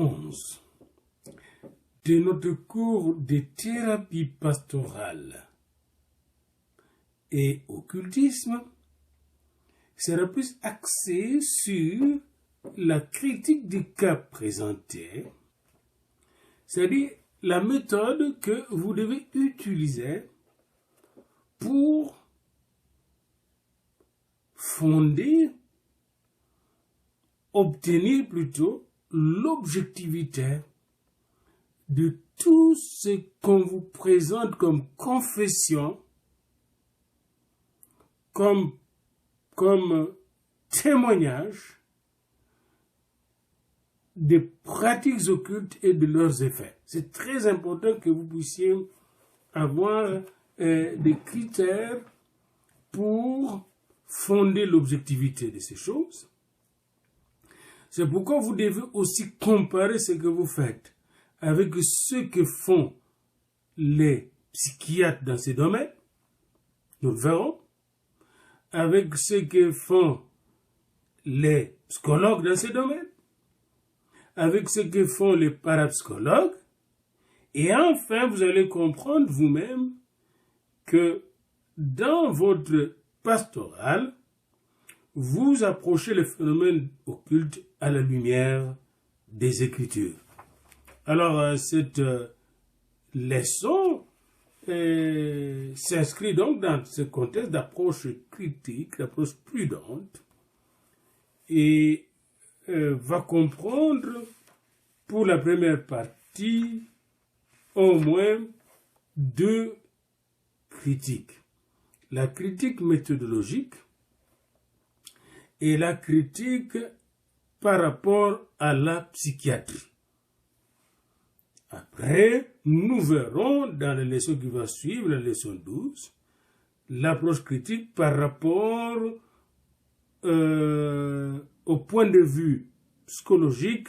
11 de notre cours de thérapie pastorale et occultisme sera plus axé sur la critique des cas présentés, c'est-à-dire la méthode que vous devez utiliser pour obtenir plutôt l'objectivité de tout ce qu'on vous présente comme confession, comme témoignage des pratiques occultes et de leurs effets. C'est très important que vous puissiez avoir des critères pour fonder l'objectivité de ces choses. C'est pourquoi vous devez aussi comparer ce que vous faites avec ce que font les psychiatres dans ces domaines, nous le verrons, avec ce que font les psychologues dans ces domaines, avec ce que font les parapsychologues, et enfin vous allez comprendre vous-même que dans votre pastoral, vous approchez le phénomène occulte à la lumière des Écritures. Alors, cette leçon s'inscrit donc dans ce contexte d'approche critique, d'approche prudente, et va comprendre pour la première partie au moins deux critiques. La critique méthodologique et la critique par rapport à la psychiatrie. Après, nous verrons dans la leçon qui va suivre, la leçon 12, l'approche critique par rapport au point de vue psychologique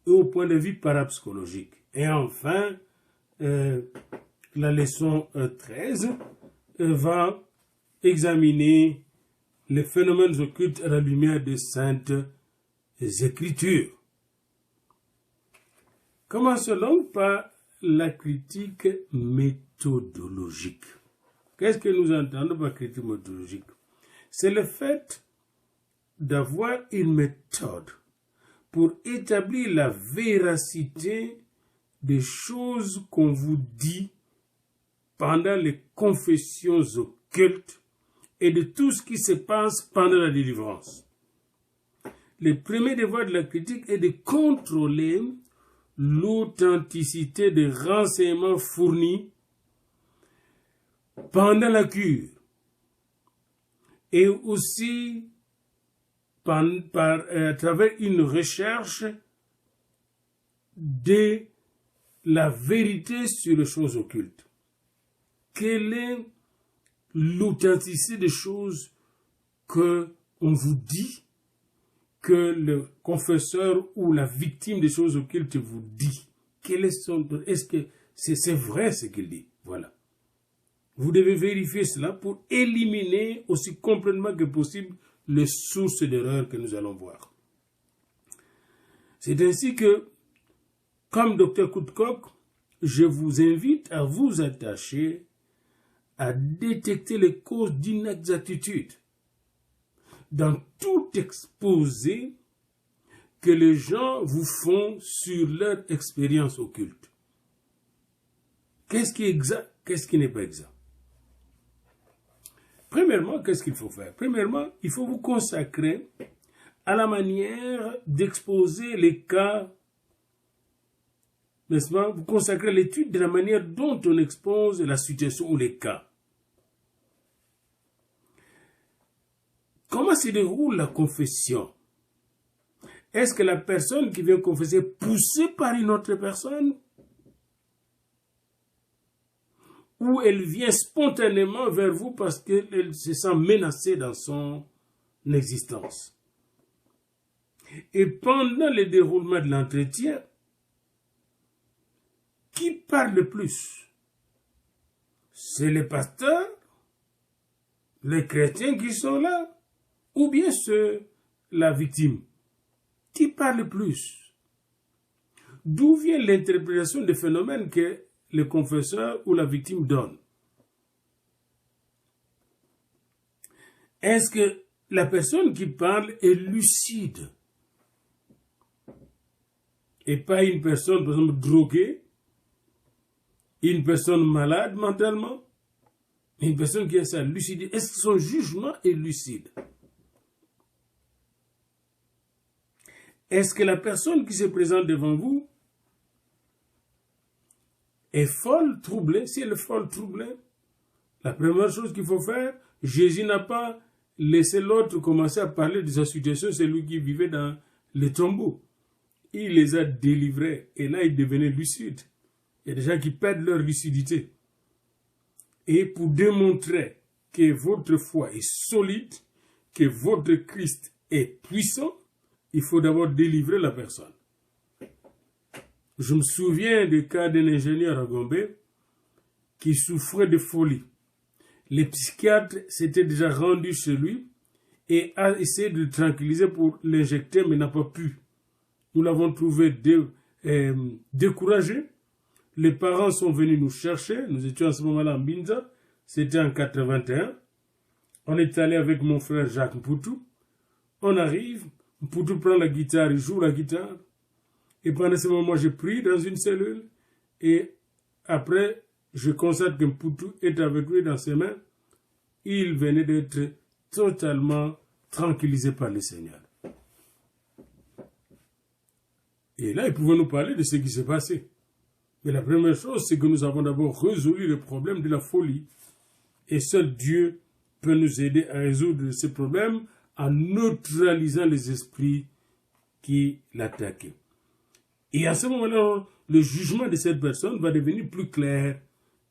et au point de vue parapsychologique. Et enfin, la leçon 13 va examiner les phénomènes occultes à la lumière des saintes Écritures. Commençons par la critique méthodologique. Qu'est-ce que nous entendons par critique méthodologique? C'est le fait d'avoir une méthode pour établir la véracité des choses qu'on vous dit pendant les confessions occultes et de tout ce qui se passe pendant la délivrance. Le premier devoir de la critique est de contrôler l'authenticité des renseignements fournis pendant la cure et aussi à travers une recherche de la vérité sur les choses occultes. Quelle est l'authenticité des choses que on vous dit, que le confesseur ou la victime des choses occultes vous dit? Est-ce que c'est vrai ce qu'il dit? Voilà. Vous devez vérifier cela pour éliminer aussi complètement que possible les sources d'erreur que nous allons voir. C'est ainsi que, comme Dr. Koudkock, je vous invite à vous attacher à détecter les causes d'inexactitude dans tout exposé que les gens vous font sur leur expérience occulte. Qu'est-ce qui est exact, qu'est-ce qui n'est pas exact? Premièrement, qu'est-ce qu'il faut faire? Premièrement, il faut vous consacrer à la manière d'exposer les cas, n'est-ce pas? Vous consacrez à l'étude de la manière dont on expose la situation ou les cas. Comment se déroule la confession? Est-ce que la personne qui vient confesser est poussée par une autre personne? Ou elle vient spontanément vers vous parce qu'elle se sent menacée dans son existence? Et pendant le déroulement de l'entretien, qui parle le plus? C'est les pasteurs, les chrétiens qui sont là, ou bien la victime? Qui parle le plus? d'où vient l'interprétation des phénomènes que le confesseur ou la victime donne? Est-ce que la personne qui parle est lucide et pas une personne, par exemple, droguée, une personne malade mentalement, une personne qui a sa lucidité? Est-ce que son jugement est lucide? Est-ce que la personne qui se présente devant vous est folle, troublée? Si elle est folle, troublée, la première chose qu'il faut faire, Jésus n'a pas laissé l'autre commencer à parler de sa situation, c'est lui qui vivait dans les tombeaux. Il les a délivrés et là il devenait lucide. Il y a des gens qui perdent leur lucidité. Et pour démontrer que votre foi est solide, que votre Christ est puissant, il faut d'abord délivrer la personne. Je me souviens du cas d'un ingénieur à Gombe qui souffrait de folie. Les psychiatres s'étaient déjà rendus chez lui et a essayé de le tranquilliser pour l'injecter, mais n'a pas pu. Nous l'avons trouvé découragé. Les parents sont venus nous chercher. Nous étions à ce moment-là en Binza. C'était en 81. On est allé avec mon frère Jacques Mpoutou. On arrive. Mpoutou prend la guitare, il joue la guitare. Et pendant ce moment, je prie dans une cellule. Et après, je constate que Mpoutou est avec lui dans ses mains. Il venait d'être totalement tranquillisé par le Seigneur. Et là, il pouvait nous parler de ce qui s'est passé. Mais la première chose, c'est que nous avons d'abord résolu le problème de la folie. Et seul Dieu peut nous aider à résoudre ces problèmes en neutralisant les esprits qui l'attaquaient. Et à ce moment-là, le jugement de cette personne va devenir plus clair.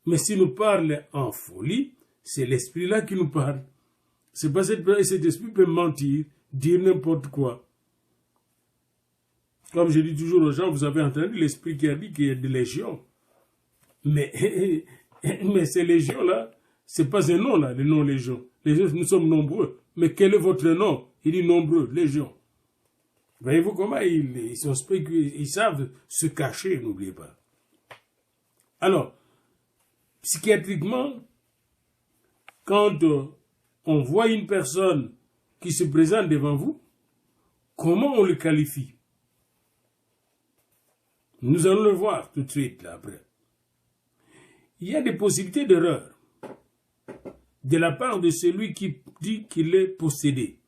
Mais s'il nous parle en folie, c'est l'esprit-là qui nous parle. C'est pas cet esprit peut mentir, dire n'importe quoi. Comme je dis toujours aux gens, vous avez entendu l'esprit qui a dit qu'il y a des légions. Mais ces légions-là, c'est pas un nom là, le nom légion. Nous sommes nombreux. Mais quel est votre nom? Il dit nombreux, légion. Voyez-vous comment ils savent se cacher, n'oubliez pas. Alors, psychiatriquement, quand on voit une personne qui se présente devant vous, comment on le qualifie? Nous allons le voir tout de suite, là, après. Il y a des possibilités d'erreur de la part de celui qui dit qu'il est possédé.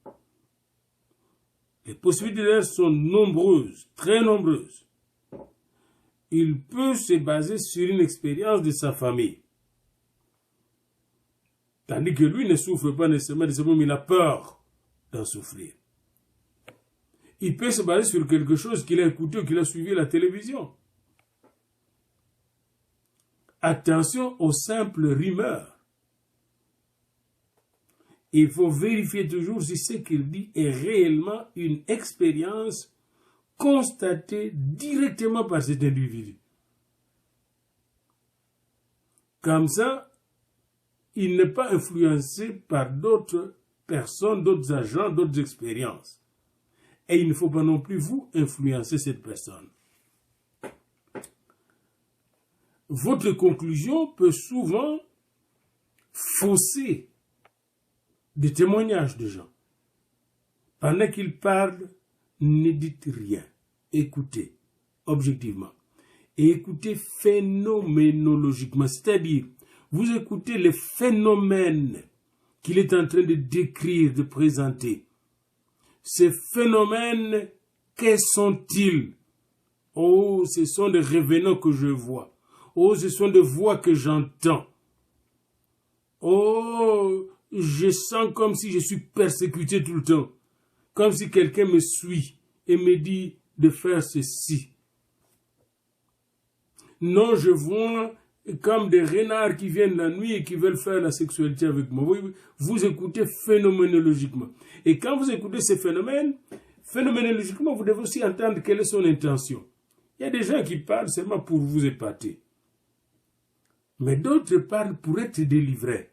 Les possibilités d'erreur sont nombreuses, très nombreuses. Il peut se baser sur une expérience de sa famille. Tandis que lui ne souffre pas nécessairement de ce moment, mais il a peur d'en souffrir. Il peut se baser sur quelque chose qu'il a écouté ou qu'il a suivi à la télévision. Attention aux simples rumeurs. Il faut vérifier toujours si ce qu'il dit est réellement une expérience constatée directement par cet individu. Comme ça, il n'est pas influencé par d'autres personnes, d'autres agents, d'autres expériences. Et il ne faut pas non plus vous influencer cette personne. Votre conclusion peut souvent fausser des témoignages de gens. Pendant qu'ils parlent, ne dites rien. Écoutez objectivement. Et écoutez phénoménologiquement, c'est-à-dire, vous écoutez les phénomènes qu'il est en train de décrire, de présenter. Ces phénomènes, quels sont-ils? Oh, ce sont des revenants que je vois. Oh, ce sont des voix que j'entends. Oh, je sens comme si je suis persécuté tout le temps. Comme si quelqu'un me suit et me dit de faire ceci. Non, je vois comme des renards qui viennent la nuit et qui veulent faire la sexualité avec moi. Vous écoutez phénoménologiquement. Et quand vous écoutez ces phénomènes, phénoménologiquement, vous devez aussi entendre quelle est son intention. Il y a des gens qui parlent seulement pour vous épater. Mais d'autres parlent pour être délivrés.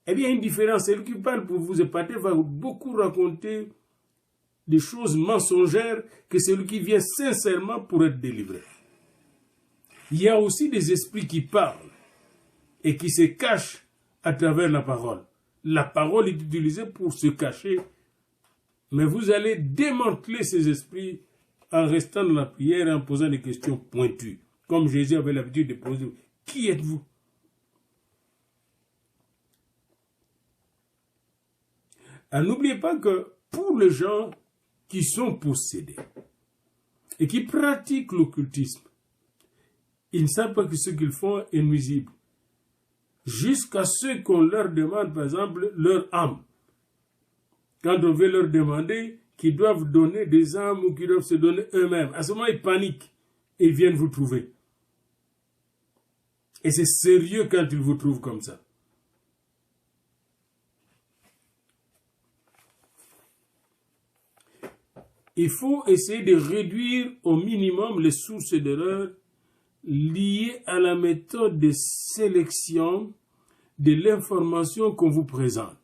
Eh bien, il y a une différence. Celui qui parle pour vous épater va beaucoup raconter des choses mensongères que celui qui vient sincèrement pour être délivré. Il y a aussi des esprits qui parlent et qui se cachent à travers la parole. La parole est utilisée pour se cacher, mais vous allez démanteler ces esprits en restant dans la prière et en posant des questions pointues, comme Jésus avait l'habitude de poser. Qui êtes-vous? N'oubliez pas que pour les gens qui sont possédés et qui pratiquent l'occultisme, ils ne savent pas que ce qu'ils font est nuisible. Jusqu'à ce qu'on leur demande, par exemple, leur âme. Quand on veut leur demander qu'ils doivent donner des âmes ou qu'ils doivent se donner eux-mêmes, à ce moment, ils paniquent et ils viennent vous trouver. Et c'est sérieux quand ils vous trouvent comme ça. Il faut essayer de réduire au minimum les sources d'erreur liées à la méthode de sélection de l'information qu'on vous présente.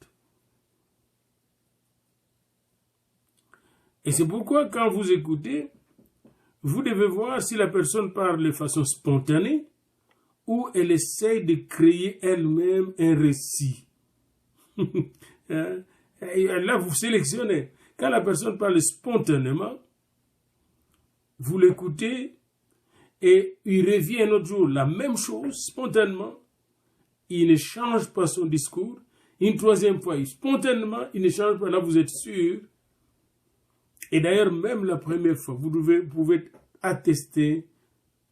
Et c'est pourquoi quand vous écoutez, vous devez voir si la personne parle de façon spontanée ou elle essaye de créer elle-même un récit. Là, vous sélectionnez. Quand la personne parle spontanément, vous l'écoutez et il revient un autre jour la même chose spontanément. Il ne change pas son discours. Une troisième fois, spontanément, il ne change pas. Là, vous êtes sûr. Et d'ailleurs, même la première fois, vous pouvez attester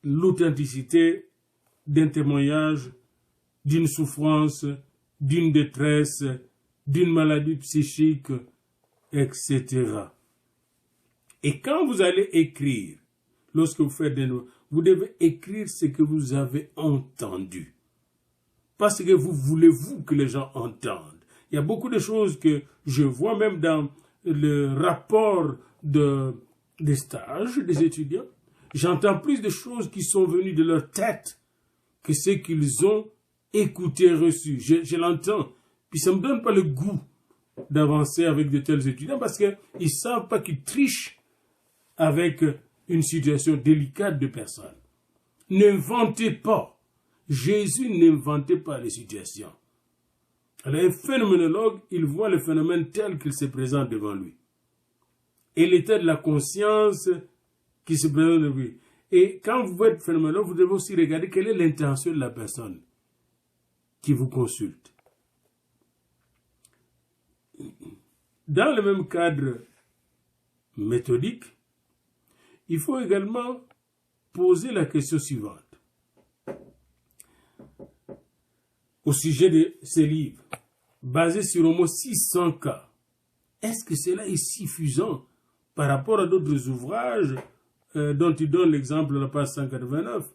l'authenticité d'un témoignage, d'une souffrance, d'une détresse, d'une maladie psychique, etc. Et quand vous allez écrire, lorsque vous faites des notes, vous devez écrire ce que vous avez entendu. Parce que vous voulez que les gens entendent. Il y a beaucoup de choses que je vois même dans le rapport des stages des étudiants. J'entends plus de choses qui sont venues de leur tête que ce qu'ils ont écouté, reçu. Je l'entends. Puis ça ne me donne pas le goût d'avancer avec de tels étudiants parce qu'ils ne savent pas qu'ils trichent avec une situation délicate de personnes. N'inventez pas. Jésus n'inventait pas les situations. Alors, un phénoménologue, il voit le phénomène tel qu'il se présente devant lui. Et l'état de la conscience qui se présente devant lui. Et quand vous êtes phénoménologue, vous devez aussi regarder quelle est l'intention de la personne qui vous consulte. Dans le même cadre méthodique, il faut également poser la question suivante. Au sujet de ces livres, basés sur au moins 600 cas, est-ce que cela est suffisant par rapport à d'autres ouvrages dont il donne l'exemple à la page 189,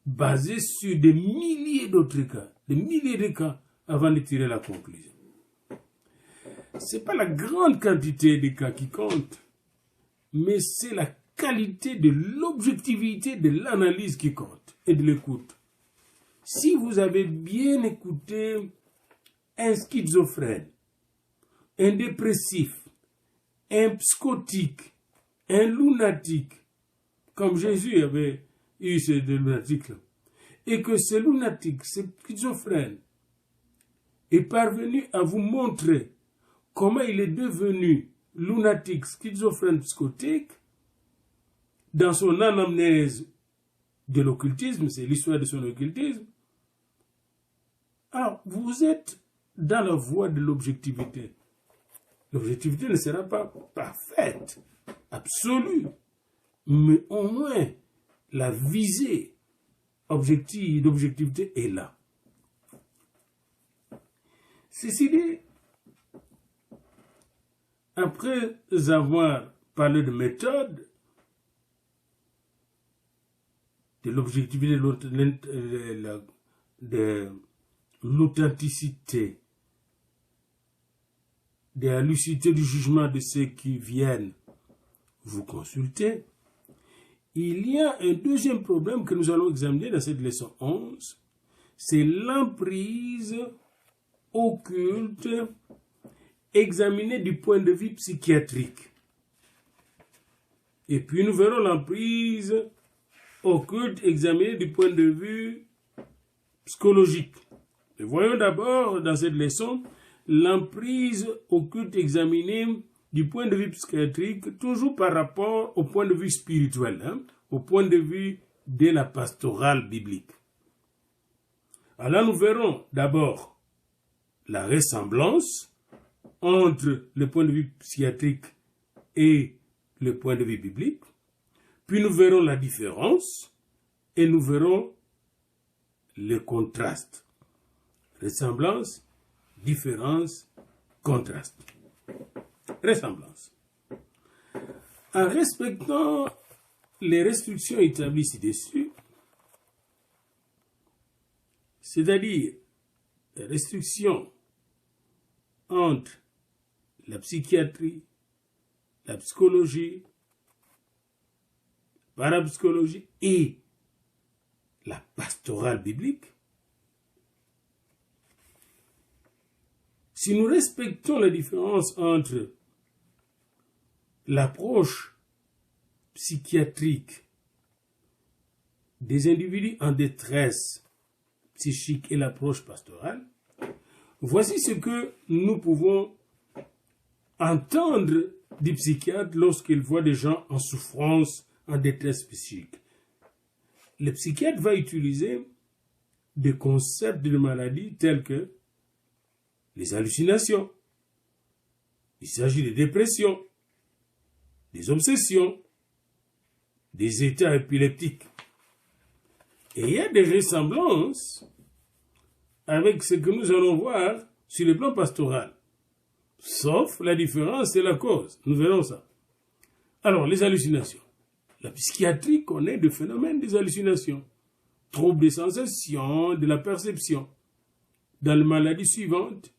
basés sur des milliers d'autres cas, des milliers de cas, avant de tirer la conclusion? Ce n'est pas la grande quantité de cas qui compte, mais c'est la qualité de l'objectivité de l'analyse qui compte et de l'écoute. Si vous avez bien écouté un schizophrène, un dépressif, un psychotique, un lunatique, comme Jésus avait eu ces deux lunatiques-là, et que ce lunatique, ce schizophrène, est parvenu à vous montrer comment il est devenu lunatique, schizophrène, psychotique, dans son anamnèse de l'occultisme, c'est l'histoire de son occultisme. Alors, vous êtes dans la voie de l'objectivité. L'objectivité ne sera pas parfaite, absolue, mais au moins la visée d'objectivité est là. Ceci dit, après avoir parlé de méthode, de l'objectivité, de l'authenticité, de la lucidité du jugement de ceux qui viennent vous consulter, il y a un deuxième problème que nous allons examiner dans cette leçon 11, c'est l'emprise occulte examinée du point de vue psychiatrique. Et puis nous verrons l'emprise occulte examinée du point de vue psychologique. Et voyons d'abord dans cette leçon l'emprise occulte examinée du point de vue psychiatrique, toujours par rapport au point de vue spirituel, au point de vue de la pastorale biblique. Alors nous verrons d'abord la ressemblance entre le point de vue psychiatrique et le point de vue biblique, puis nous verrons la différence et nous verrons le contraste. Ressemblance, différence, contraste. Ressemblance. En respectant les restrictions établies ci-dessus, c'est-à-dire les restrictions entre la psychiatrie, la psychologie, la parapsychologie et la pastorale biblique, si nous respectons la différence entre l'approche psychiatrique des individus en détresse psychique et l'approche pastorale, voici ce que nous pouvons entendre des psychiatres lorsqu'ils voient des gens en souffrance, en détresse psychique. Le psychiatre va utiliser des concepts de maladie tels que les hallucinations. Il s'agit de dépression, des obsessions, des états épileptiques. Et il y a des ressemblances avec ce que nous allons voir sur le plan pastoral. Sauf la différence et la cause. Nous verrons ça. Alors, les hallucinations. La psychiatrie connaît le phénomène des hallucinations. Troubles des sensations, de la perception. Dans les maladies suivantes,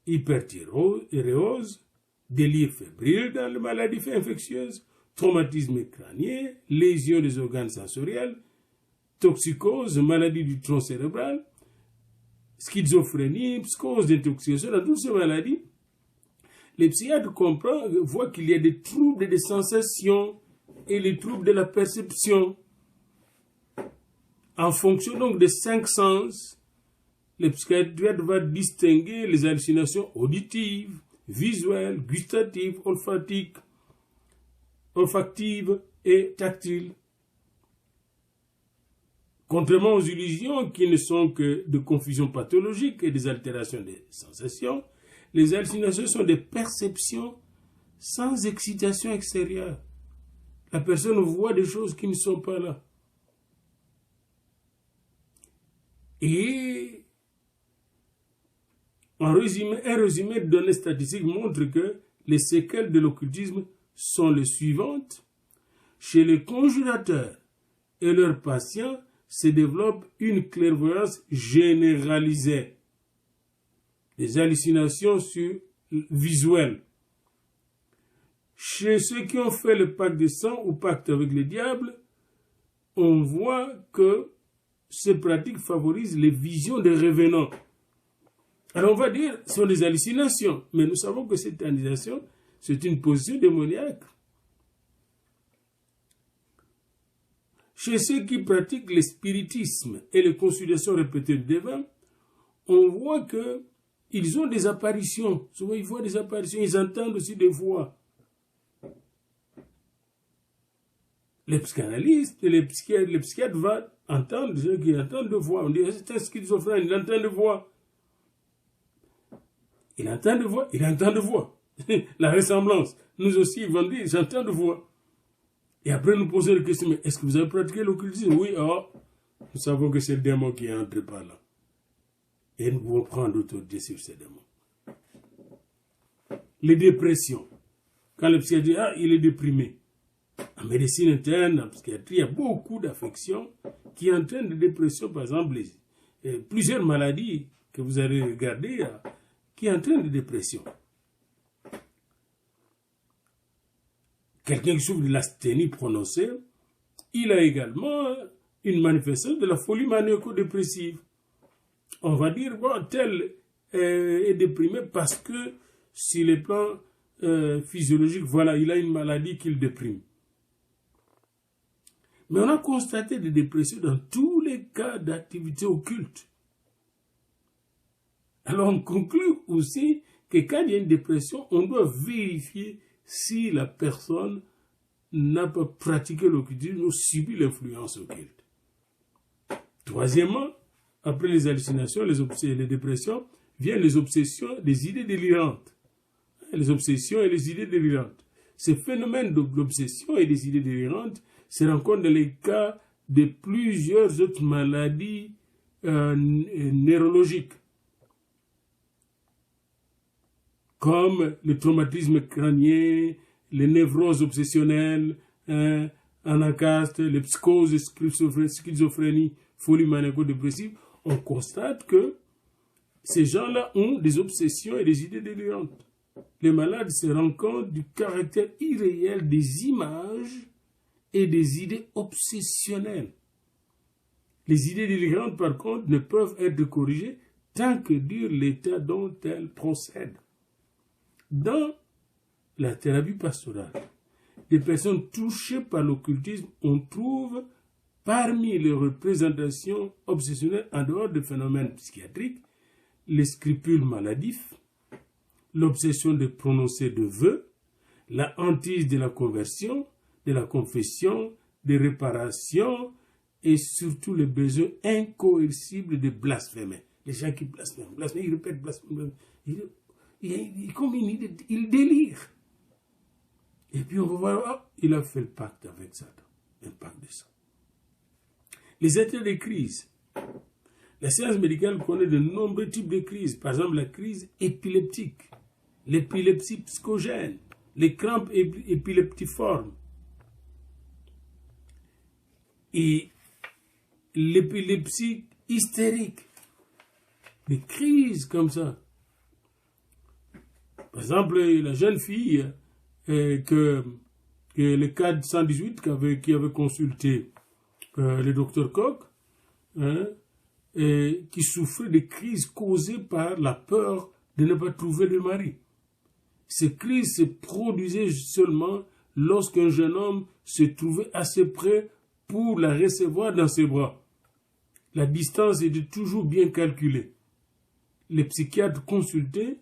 hyperthyréose, délire fébrile dans les maladies infectieuses, traumatisme crânien, lésions des organes sensoriels, toxicose, maladie du tronc cérébral, schizophrénie, psychose d'intoxication. Dans toutes ces maladies, les psychiatres voient qu'il y a des troubles des sensations et les troubles de la perception. En fonction donc des 5 sens, le psychiatre va distinguer les hallucinations auditives, visuelles, gustatives, olfactives et tactiles. Contrairement aux illusions qui ne sont que de confusion pathologique et des altérations des sensations, les hallucinations sont des perceptions sans excitation extérieure. La personne voit des choses qui ne sont pas là. Et un résumé de données statistiques montre que les séquelles de l'occultisme sont les suivantes. Chez les conjurateurs et leurs patients se développe une clairvoyance généralisée, des hallucinations visuelles. Chez ceux qui ont fait le pacte de sang ou pacte avec le diable, on voit que ces pratiques favorisent les visions des revenants. Alors on va dire que ce sont des hallucinations, mais nous savons que cette hallucination, c'est une position démoniaque. Chez ceux qui pratiquent le spiritisme et les consultations répétées de devins, on voit qu'ils ont des apparitions. Souvent, ils voient des apparitions, ils entendent aussi des voix. Les psychanalystes et les psychiatres vont entendre des gens qui entendent des voix. On dit, c'est un schizophrène, il entend des voix. Il entend des voix, il entend des voix. La ressemblance. Nous aussi, ils vont dire, j'entends des voix. Et après, nous posons la question, mais est-ce que vous avez pratiqué l'occultisme? Oui, nous savons que c'est le démon qui est entré par là. Et nous pouvons prendre l'autorité sur ces démons. Les dépressions. Quand le psychiatre dit, il est déprimé. En médecine interne, en psychiatrie, il y a beaucoup d'affections qui entraînent des dépressions. Par exemple, plusieurs maladies que vous allez regarder qui entraînent des dépressions. Quelqu'un qui souffre de l'asthénie prononcée, il a également une manifestation de la folie maniaco-dépressive. On va dire, tel est déprimé parce que sur le plan physiologique, voilà, il a une maladie qui le déprime. Mais on a constaté des dépressions dans tous les cas d'activité occulte. Alors on conclut aussi que quand il y a une dépression, on doit vérifier si la personne n'a pas pratiqué l'occultisme ou subi l'influence occulte. Troisièmement, après les hallucinations, les dépressions, viennent les obsessions, des idées délirantes. Les obsessions et les idées délirantes. Ces phénomènes de l'obsession et des idées délirantes se rencontrent dans les cas de plusieurs autres maladies neurologiques, comme le traumatisme crânien, les névroses obsessionnelles, anacaste, les psychoses, schizophrénie, folie maniaco-dépressive. On constate que ces gens-là ont des obsessions et des idées délirantes. Les malades se rendent compte du caractère irréel des images et des idées obsessionnelles. Les idées délirantes, par contre, ne peuvent être corrigées tant que dure l'état dont elles procèdent. Dans la thérapie pastorale, des personnes touchées par l'occultisme, on trouve parmi les représentations obsessionnelles, en dehors de phénomènes psychiatriques, les scrupules maladifs, l'obsession de prononcer de vœux, la hantise de la conversion, de la confession, des réparations et surtout le besoin incoercible de blasphémer. Les gens qui blasphèment, ils répètent blasphème, ils délirent. Et puis on va voir, il a fait le pacte avec Satan, un pacte de sang. Les états de crise. La science médicale connaît de nombreux types de crises. Par exemple, la crise épileptique, l'épilepsie psychogène, les crampes épileptiformes et l'épilepsie hystérique. Des crises comme ça. Par exemple, la jeune fille que le cadre 118 qui avait consulté le docteur Koch, qui souffrait de crises causées par la peur de ne pas trouver de mari. Ces crises se produisaient seulement lorsqu'un jeune homme se trouvait assez près pour la recevoir dans ses bras. La distance était toujours bien calculée. Les psychiatres consultés,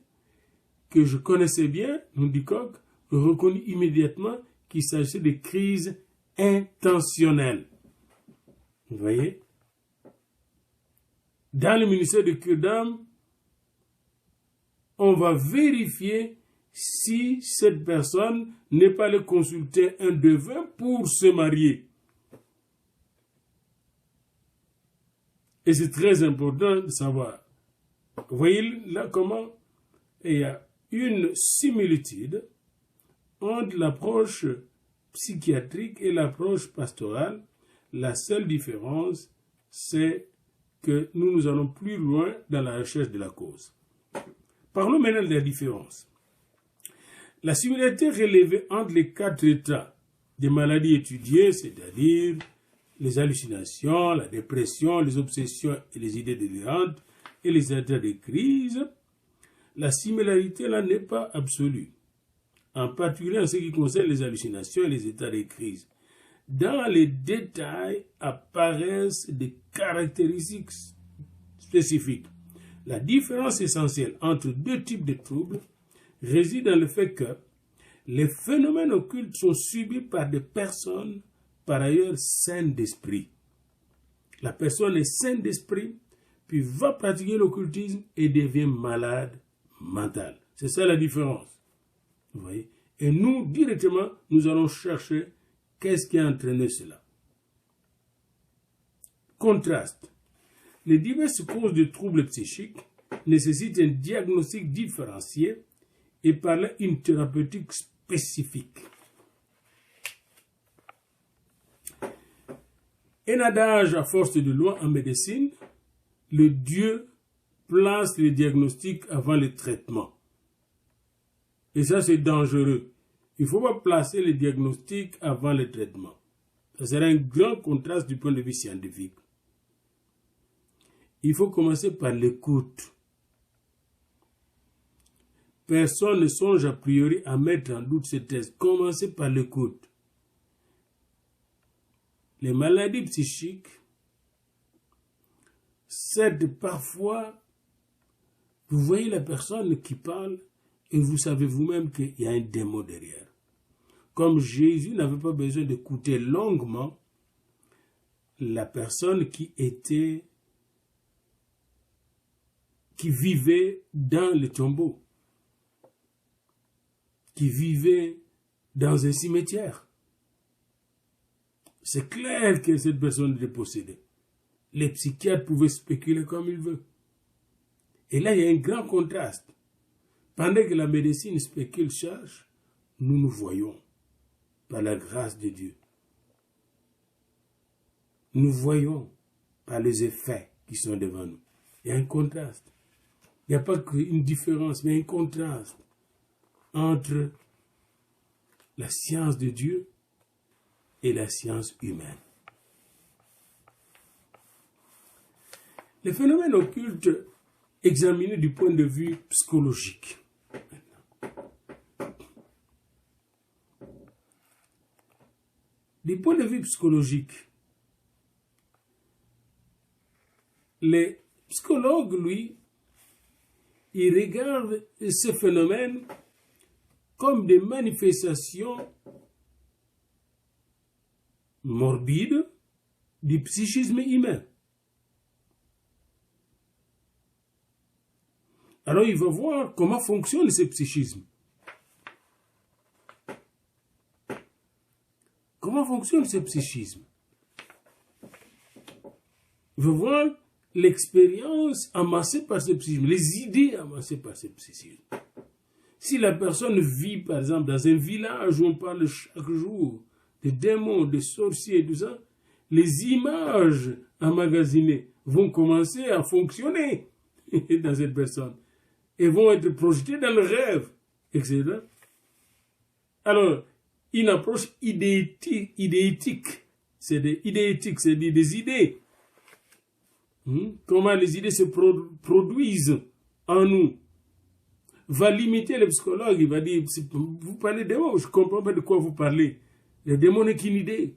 que je connaissais bien, nous dit Koch, reconnut immédiatement qu'il s'agissait de crises intentionnelles. Vous voyez? Dans le ministère de cure d'âme, on va vérifier si cette personne n'est pas allée consulter un devin pour se marier. Et c'est très important de savoir. Vous voyez là comment il y a une similitude entre l'approche psychiatrique et l'approche pastorale. La seule différence, c'est que nous allons plus loin dans la recherche de la cause. Parlons maintenant de la différence. La similarité relevée entre les quatre états des maladies étudiées, c'est-à-dire les hallucinations, la dépression, les obsessions et les idées délirantes et les états de crise, la similarité là n'est pas absolue, en particulier en ce qui concerne les hallucinations et les états de crise. Dans les détails apparaissent des caractéristiques spécifiques. La différence essentielle entre deux types de troubles réside dans le fait que les phénomènes occultes sont subis par des personnes par ailleurs saines d'esprit. La personne est saine d'esprit, puis va pratiquer l'occultisme et devient malade mental. C'est ça la différence. Vous voyez? Et nous, directement, nous allons chercher qu'est-ce qui a entraîné cela. Contraste. Les diverses causes de troubles psychiques nécessitent un diagnostic différencié et par là une thérapeutique spécifique. Un adage à force de loi en médecine, le Dieu place le diagnostic avant le traitement. Et ça, c'est dangereux. Il ne faut pas placer le diagnostic avant le traitement. Ça sera un grand contraste du point de vue scientifique. Il faut commencer par l'écoute. personne ne songe a priori à mettre en doute ces tests. Commencez par l'écoute. Les maladies psychiques cèdent parfois. Vous voyez la personne qui parle et vous savez vous-même qu'il y a un démon derrière. Comme Jésus n'avait pas besoin d'écouter longuement la personne qui vivait dans le tombeau, qui vivait dans un cimetière. C'est clair que cette personne était possédée. Les psychiatres pouvaient spéculer comme ils veulent. Et là, il y a un grand contraste. Pendant que la médecine spécule, cherche, nous voyons par la grâce de Dieu. Nous voyons par les effets qui sont devant nous. Il y a un contraste. Il n'y a pas qu'une différence, mais un contraste entre la science de Dieu et la science humaine. Les phénomènes occultes examinés du point de vue psychologique. Du point de vue psychologique, les psychologues, lui, ils regardent ces phénomènes comme des manifestations morbides du psychisme humain. Alors il va voir comment fonctionne ce psychisme. Comment fonctionne ce psychisme? Il va voir l'expérience amassée par ce psychisme, les idées amassées par ce psychisme. Si la personne vit, par exemple, dans un village où on parle chaque jour de démons, de sorciers, tout ça, les images emmagasinées vont commencer à fonctionner dans cette personne et vont être projetées dans le rêve, etc. Alors, une approche idéétique, c'est-à-dire des idées. Comment les idées se produisent en nous, va limiter le psychologue. Il va dire, vous parlez de démons, je ne comprends pas de quoi vous parlez. Le démon n'est qu'une idée.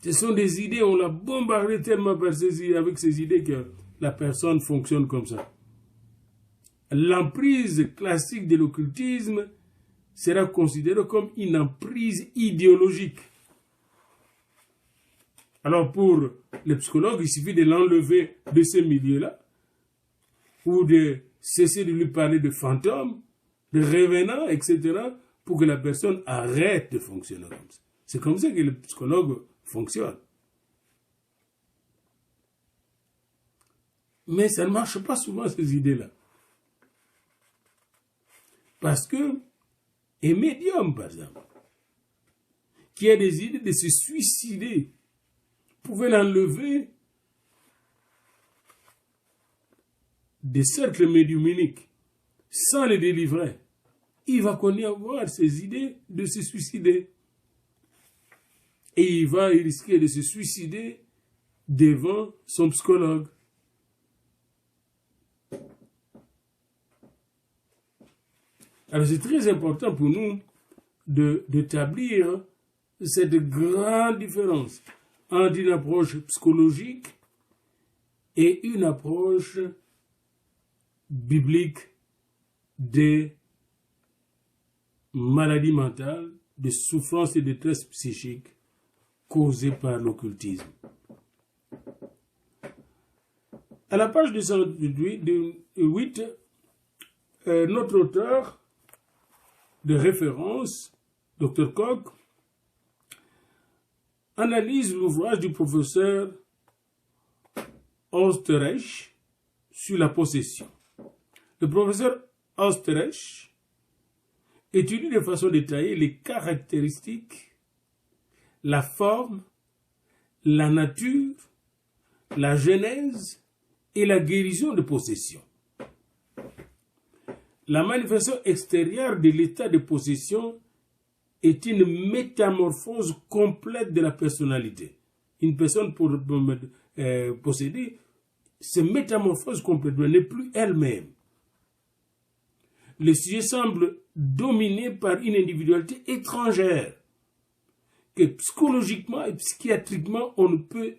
Ce sont des idées, on l'a bombardé tellement avec ces idées que la personne fonctionne comme ça. L'emprise classique de l'occultisme sera considérée comme une emprise idéologique. Alors pour le psychologue, il suffit de l'enlever de ce milieu-là, ou de cesser de lui parler de fantômes, de revenants, etc., pour que la personne arrête de fonctionner comme ça. C'est comme ça que le psychologue fonctionne. Mais ça ne marche pas souvent, ces idées-là. Parce que un médium, par exemple, qui a des idées de se suicider, pouvait l'enlever des cercles médiumniques sans le délivrer. Il va connaître avoir ces idées de se suicider. Et il va risquer de se suicider devant son psychologue. Alors c'est très important pour nous d'établir cette grande différence entre une approche psychologique et une approche biblique des maladies mentales, de souffrances et de détresse psychique causées par l'occultisme. À la page 208, notre auteur de référence, Dr. Koch, analyse l'ouvrage du professeur Oesterreich sur la possession. Le professeur Oesterreich étudie de façon détaillée les caractéristiques, la forme, la nature, la genèse et la guérison de possession. La manifestation extérieure de l'état de possession est une métamorphose complète de la personnalité. Une personne possédée se métamorphose complètement, n'est plus elle-même. le sujet semble dominé par une individualité étrangère que psychologiquement et psychiatriquement on ne peut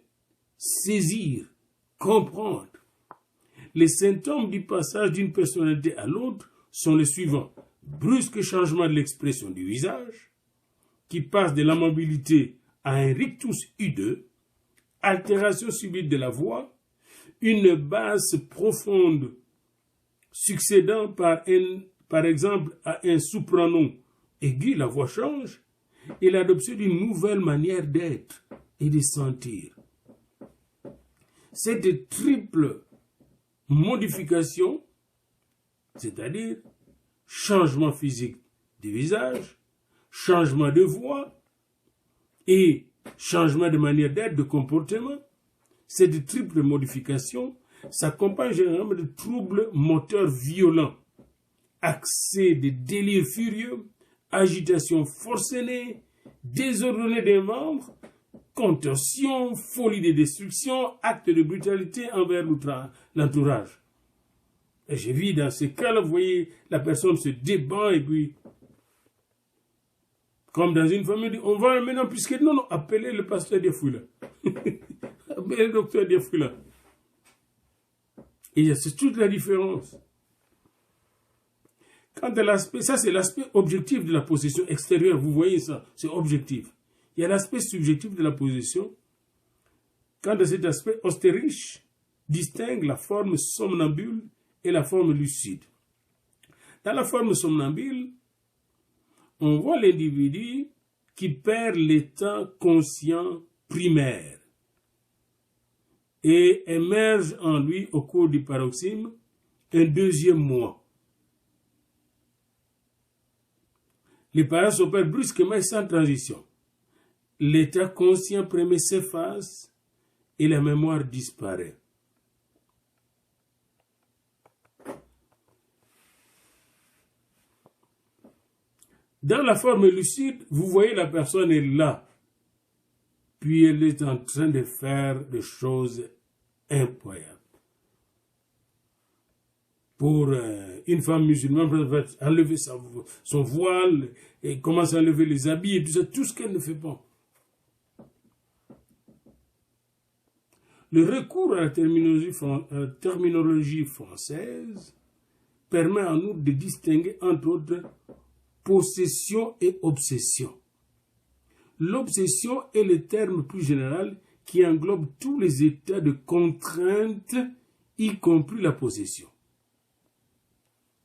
saisir, comprendre. Les symptômes du passage d'une personnalité à l'autre sont les suivants. Brusque changement de l'expression du visage, qui passe de l'amabilité à un rictus hideux, altération subite de la voix, une basse profonde succédant par exemple à un soprano aigu, la voix change, et l'adoption d'une nouvelle manière d'être et de sentir. Cette triple modification, c'est-à-dire changement physique du visage, changement de voix et changement de manière d'être, de comportement, cette triple modification s'accompagne généralement de troubles moteurs violents, accès de délire furieux, agitation forcenée, désordonnée des membres, contorsion, folie de destruction, acte de brutalité envers l'entourage. Et j'ai vu dans ces cas-là, vous voyez, la personne se débat et puis, comme dans une famille, on va maintenant, puisque non, appelez le pasteur Diafoula. Appelez le docteur Diafoula. Et c'est toute la différence. Quant à l'aspect, ça c'est l'aspect objectif de la possession extérieure, vous voyez ça, c'est objectif. Il y a l'aspect subjectif de la possession. Quant à cet aspect, Osterrich distingue la forme somnambule et la forme lucide. Dans la forme somnambule, on voit l'individu qui perd l'état conscient primaire et émerge en lui au cours du paroxysme un deuxième moi. Les paroles s'opèrent brusquement et sans transition. L'état conscient premier s'efface et la mémoire disparaît. Dans la forme lucide, vous voyez la personne est là, puis elle est en train de faire des choses incroyables. Pour une femme musulmane, elle va enlever son voile et commence à enlever les habits et tout ce qu'elle ne fait pas. Le recours à la terminologie française permet en outre de distinguer entre autres possession et obsession. L'obsession est le terme plus général qui englobe tous les états de contrainte, y compris la possession.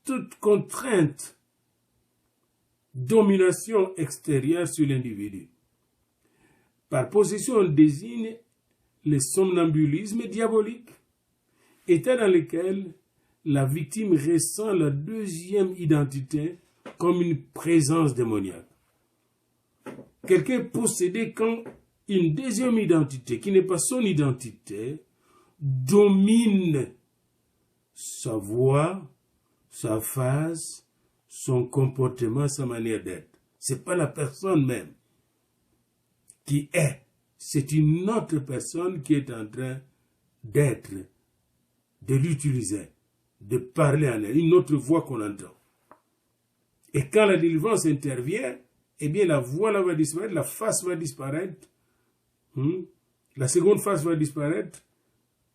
Toute contrainte, domination extérieure sur l'individu. Par possession, on désigne le somnambulisme diabolique, état dans lequel la victime ressent la deuxième identité comme une présence démoniaque. Quelqu'un est possédé quand une deuxième identité, qui n'est pas son identité, domine sa voix, sa face, son comportement, sa manière d'être. Ce n'est pas la personne même qui est. C'est une autre personne qui est en train d'être, de l'utiliser, de parler en elle, une autre voix qu'on entend. Et quand la délivrance intervient, eh bien la voix là va disparaître, la face va disparaître, la seconde face va disparaître,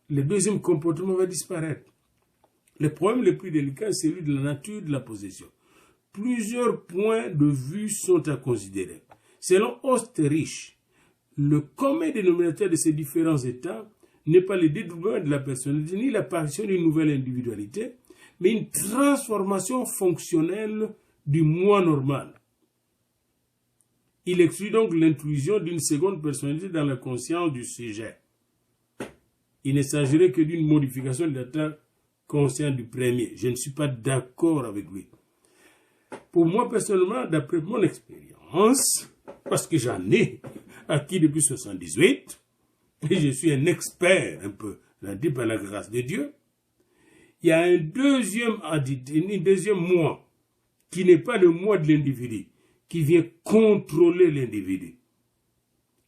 le deuxième comportement va disparaître. Le problème le plus délicat, c'est celui de la nature de la possession. Plusieurs points de vue sont à considérer. Selon Osterrich, le commun dénominateur de ces différents états n'est pas le dédoublement de la personnalité ni l'apparition d'une nouvelle individualité, mais une transformation fonctionnelle du moi normal. Il exclut donc l'intrusion d'une seconde personnalité dans la conscience du sujet. Il ne s'agirait que d'une modification de l'état conscient du premier. Je ne suis pas d'accord avec lui. Pour moi, personnellement, d'après mon expérience, parce que j'en ai acquis depuis 1978, et je suis un expert un peu, dit par la grâce de Dieu, il y a un deuxième moi, qui n'est pas le moi de l'individu, qui vient contrôler l'individu.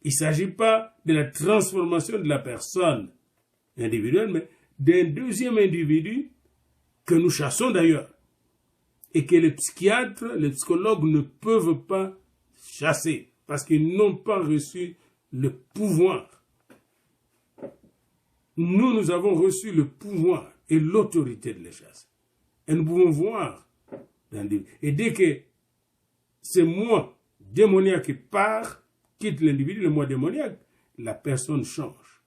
Il ne s'agit pas de la transformation de la personne individuelle, mais d'un deuxième individu que nous chassons d'ailleurs. et que les psychiatres, les psychologues ne peuvent pas chasser parce qu'ils n'ont pas reçu le pouvoir. Nous avons reçu le pouvoir et l'autorité de les chasser. Et nous pouvons voir l'individu. Et dès que ce moi démoniaque qui part, quitte l'individu, le moi démoniaque, la personne change.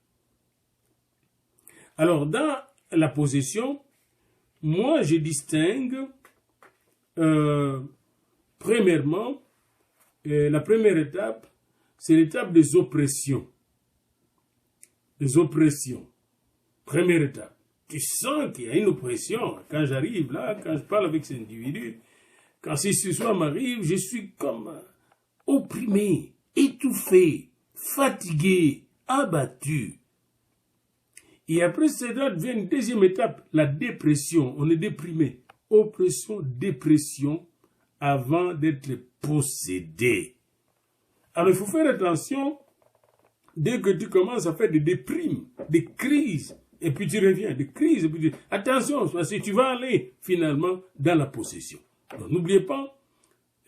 Alors, dans la possession, moi, je distingue, premièrement, la première étape, c'est l'étape des oppressions. Des oppressions. Première étape. Tu sens qu'il y a une oppression. Quand j'arrive là, quand je parle avec cet individu, quand ce soir m'arrive, je suis comme opprimé, étouffé, fatigué, abattu. Et après cela vient une deuxième étape, la dépression. On est déprimé. Oppression, dépression, avant d'être possédé. Alors il faut faire attention, dès que tu commences à faire des déprimes, des crises, et puis tu reviens, des crises, et puis attention, parce que tu vas aller finalement dans la possession. N'oubliez pas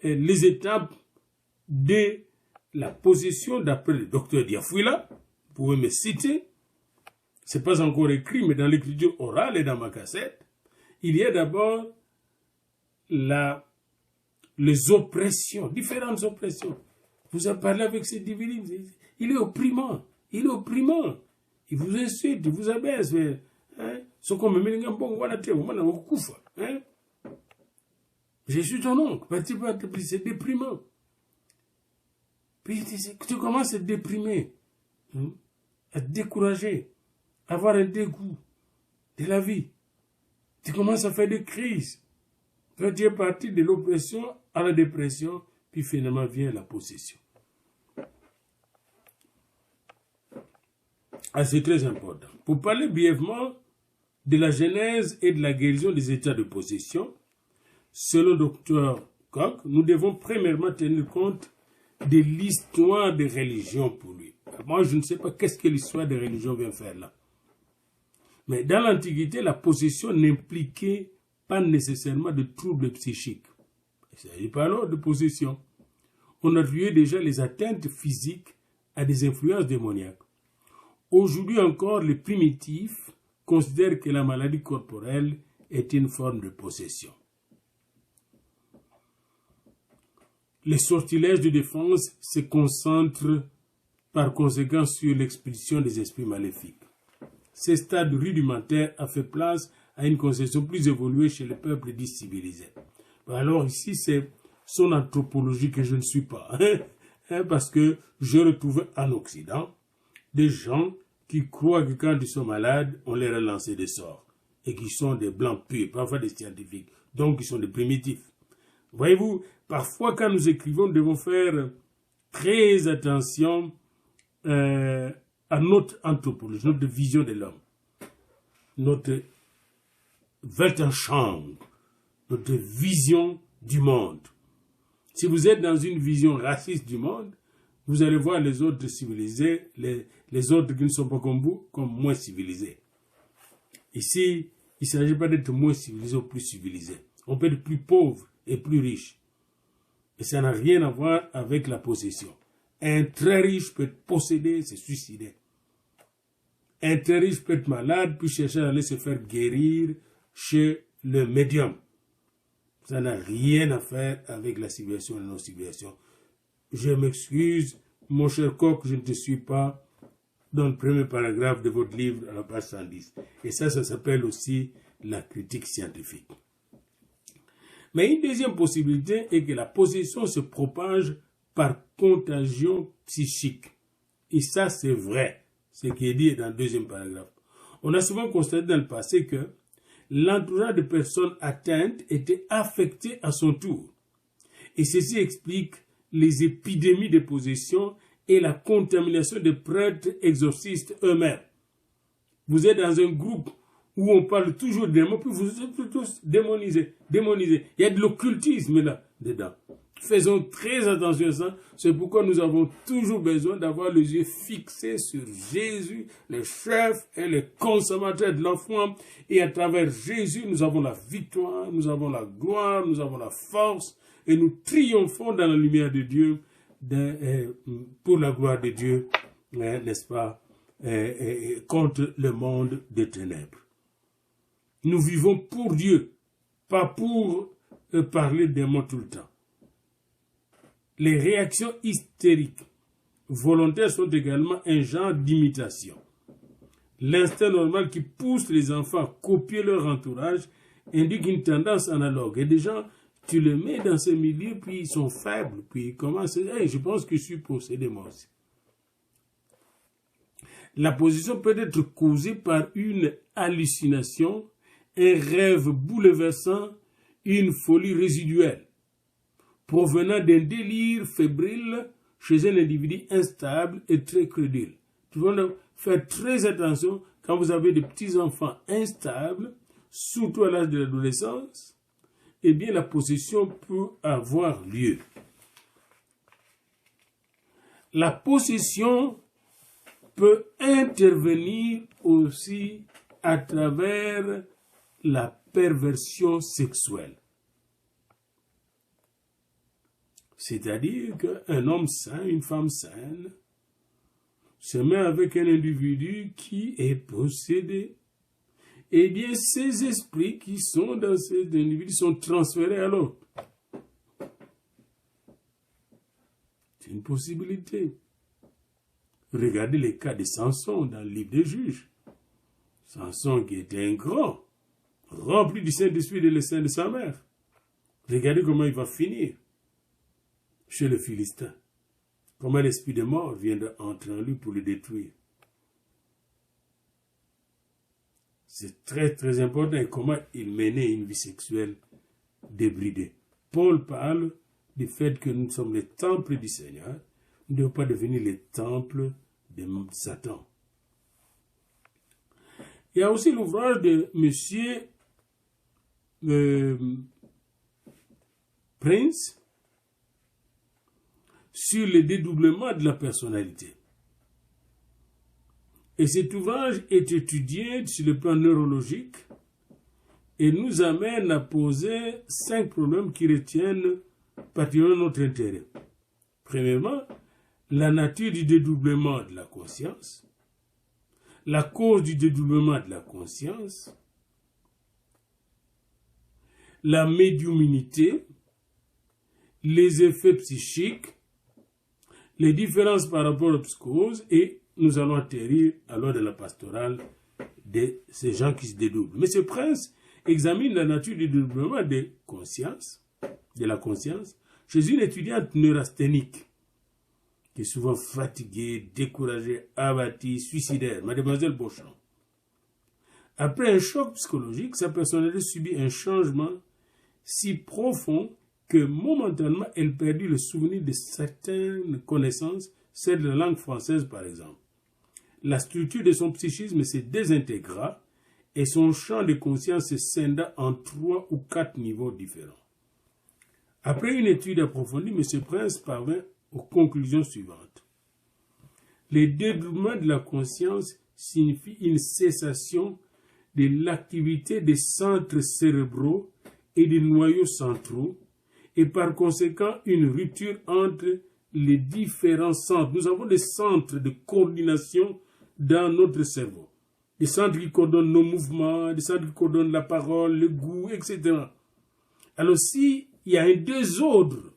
les étapes de la possession d'après le docteur Diafouila. Vous pouvez me citer. Ce n'est pas encore écrit, mais dans l'écriture orale et dans ma cassette, il y a d'abord les oppressions, différentes oppressions. Vous avez parlé avec ces individus, il est opprimant, il est opprimant. Il vous insulte, il vous abaisse. C'est comme je suis ton oncle, c'est déprimant. Puis tu commences à te déprimer, à te décourager, à avoir un dégoût de la vie. Tu commences à faire des crises. Quand tu es parti de l'oppression à la dépression, puis finalement vient la possession. Ah, c'est très important. Pour parler brièvement de la genèse et de la guérison des états de possession, selon Dr. Koch, nous devons premièrement tenir compte de l'histoire des religions pour lui. Moi, je ne sais pas qu'est-ce que l'histoire des religions vient faire là. Mais dans l'Antiquité, la possession n'impliquait pas nécessairement de troubles psychiques. Il ne s'agit pas alors de possession. On attribuait déjà les atteintes physiques à des influences démoniaques. Aujourd'hui encore, les primitifs considèrent que la maladie corporelle est une forme de possession. Les sortilèges de défense se concentrent par conséquent sur l'expulsion des esprits maléfiques. Ce stade rudimentaire a fait place à une conception plus évoluée chez les peuples dits civilisés. Alors ici, c'est son anthropologie que je ne suis pas. Parce que je retrouve en Occident des gens qui croient que quand ils sont malades, on leur a lancé des sorts. Et qui sont des blancs purs, parfois des scientifiques. Donc, ils sont des primitifs. Voyez-vous, parfois quand nous écrivons, nous devons faire très attention à notre anthropologie, notre vision de l'homme. Notre Weltanschauung, notre vision du monde. Si vous êtes dans une vision raciste du monde, vous allez voir les autres civilisés, les autres qui ne sont pas comme vous, comme moins civilisés. Ici, il ne s'agit pas d'être moins civilisé ou plus civilisé. On peut être plus pauvre et plus riche. Et ça n'a rien à voir avec la possession. Un très riche peut être possédé, se suicider. Un très riche peut être malade, puis chercher à aller se faire guérir chez le médium. Ça n'a rien à faire avec la civilisation et la non-civilisation. Je m'excuse, mon cher Koch, je ne te suis pas dans le premier paragraphe de votre livre à la page 110. Et ça s'appelle aussi la critique scientifique. Mais une deuxième possibilité est que la possession se propage par contagion psychique. Et ça, c'est vrai, ce qui est dit dans le deuxième paragraphe. On a souvent constaté dans le passé que l'entourage de personnes atteintes était affecté à son tour. Et ceci explique les épidémies de possession et la contamination des prêtres exorcistes eux-mêmes. Vous êtes dans un groupe où on parle toujours des démons, puis vous êtes tous démonisés. Il y a de l'occultisme là-dedans. Faisons très attention à ça. C'est pourquoi nous avons toujours besoin d'avoir les yeux fixés sur Jésus, le chef et le consommateur de la foi. Et à travers Jésus, nous avons la victoire, nous avons la gloire, nous avons la force. Et nous triomphons dans la lumière de Dieu, pour la gloire de Dieu, n'est-ce pas, contre le monde des ténèbres. Nous vivons pour Dieu, pas pour parler des mots tout le temps. Les réactions hystériques volontaires sont également un genre d'imitation. L'instinct normal qui pousse les enfants à copier leur entourage indique une tendance analogue. Et des gens, tu les mets dans ce milieu, puis ils sont faibles, puis ils commencent à dire hey, « je pense que je suis possédé moi aussi ». La position peut être causée par une hallucination, un rêve bouleversant, une folie résiduelle, provenant d'un délire fébrile chez un individu instable et très crédule. Tu vas faire très attention quand vous avez des petits-enfants instables, surtout à l'âge de l'adolescence, eh bien la possession peut avoir lieu. La possession peut intervenir aussi à travers la perversion sexuelle. C'est-à-dire qu'un homme sain, une femme saine, se met avec un individu qui est possédé. Eh bien, ces esprits qui sont dans cet individu sont transférés à l'autre. C'est une possibilité. Regardez les cas de Samson dans le livre des Juges. Samson qui était un grand, rempli du Saint-Esprit et de l'essai de sa mère. Regardez comment il va finir chez le Philistin. Comment l'esprit de mort vient d'entrer en lui pour le détruire. C'est très très important et comment il menait une vie sexuelle débridée. Paul parle du fait que nous sommes les temples du Seigneur. Nous ne devons pas devenir les temples de Satan. Il y a aussi l'ouvrage de M. Prince sur le dédoublement de la personnalité. Et cet ouvrage est étudié sur le plan neurologique et nous amène à poser 5 problèmes qui retiennent particulièrement notre intérêt. Premièrement, la nature du dédoublement de la conscience, la cause du dédoublement de la conscience, la médiumnité, les effets psychiques, les différences par rapport aux psychoses, et nous allons atterrir à l'heure de la pastorale de ces gens qui se dédoublent. Mais ce prince examine la nature du dédoublement de la conscience, chez une étudiante neurasthénique, qui est souvent fatiguée, découragée, abattue, suicidaire, mademoiselle Beauchamp. Après un choc psychologique, sa personnalité subit un changement si profond que momentanément elle perdit le souvenir de certaines connaissances, celle de la langue française par exemple. La structure de son psychisme se désintégra et son champ de conscience se scinda en 3 ou 4 niveaux différents. Après une étude approfondie, M. Prince parvint aux conclusions suivantes. Le dédoublement de la conscience signifie une cessation de l'activité des centres cérébraux et des noyaux centraux, et par conséquent une rupture entre les différents centres. Nous avons des centres de coordination dans notre cerveau. Des centres qui coordonnent nos mouvements, des centres qui coordonnent la parole, le goût, etc. Alors s'il y a un désordre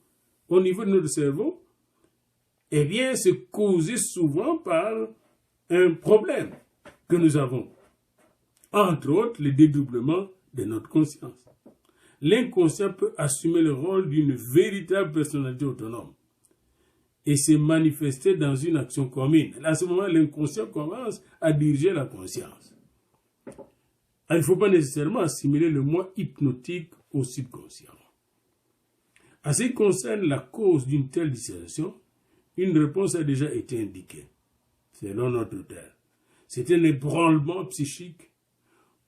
au niveau de notre cerveau, eh bien c'est causé souvent par un problème que nous avons. Entre autres, le dédoublement de notre conscience. L'inconscient peut assumer le rôle d'une véritable personnalité autonome et se manifester dans une action commune. À ce moment, l'inconscient commence à diriger la conscience. Alors, il ne faut pas nécessairement assimiler le moi hypnotique au subconscient. En ce qui concerne la cause d'une telle dissociation, une réponse a déjà été indiquée, selon notre auteur. C'est un ébranlement psychique